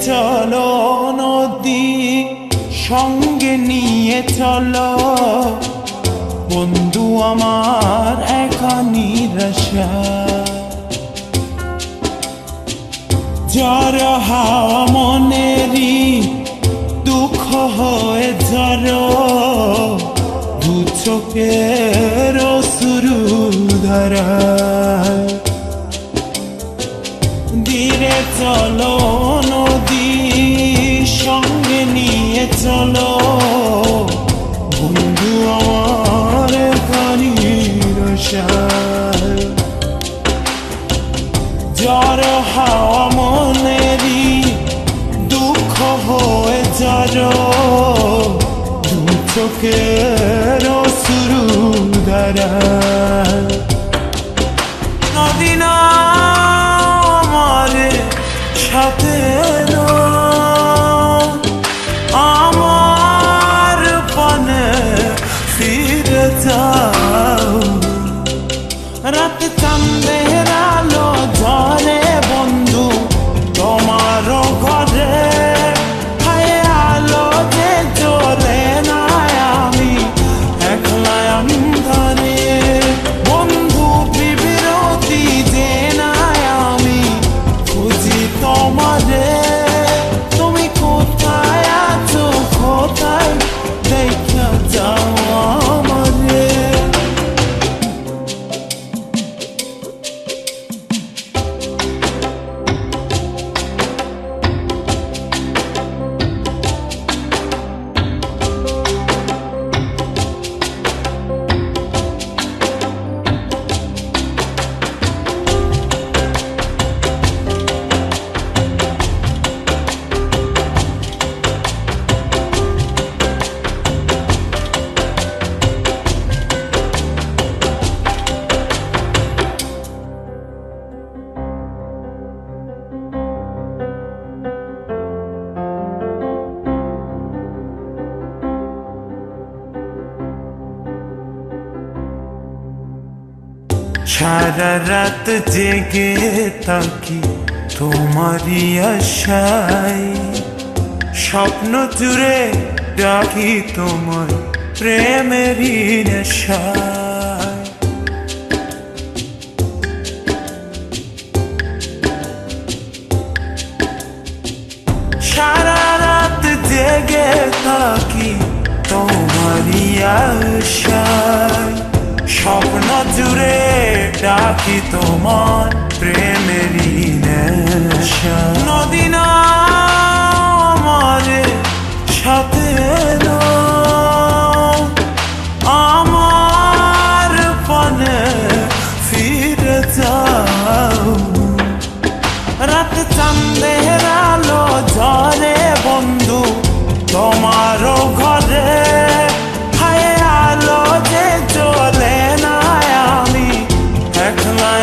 চলো নদী সঙ্গে নিয়ে চলো বন্ধু আমার একা নিরাশা ঝড় হাওয়া মনেরই দুঃখ হয়ে ঝড় দু চোখের অশ্রু ধারায় ধীরে চলো নদী সঙ্গে নিয়ে চলো বন্ধু আমার একা নিরাশা ঝড় হাওয়া মনেরই দুঃখ হয়ে ঝড় দু চোখের অশ্রু ধারায় নদী না আমার সাথে আমার পানে ফিরে যাও রাত চাঁদের আলো ঝরে বন্ধু তোমার ঘরে হায় আলো যে জ্বলে না আমি একলা অন্ধকারে বন্ধু বিরতি যে না আমি খুঁজি তোমারে তুমি কোথায় আছো কোথায় দেখা যাও আমারে সারা রাত জেগে থাকি তোমারই আশায় স্বপ্ন জুড়ে ডাকি তোমার প্রেমেরই নেশায় সারা রাত জেগে থাকি তোমারই আশায় স্বপ্ন জুড়ে ডাকি তোমার প্রেমেরই নেশা নদী না আমার সাথে আমার পানে ফিরে যাও রাত চাঁদের আলো ঝরে বন্ধু তোমার ঘরে হায় আলো যে জ্বলে না আমি একলা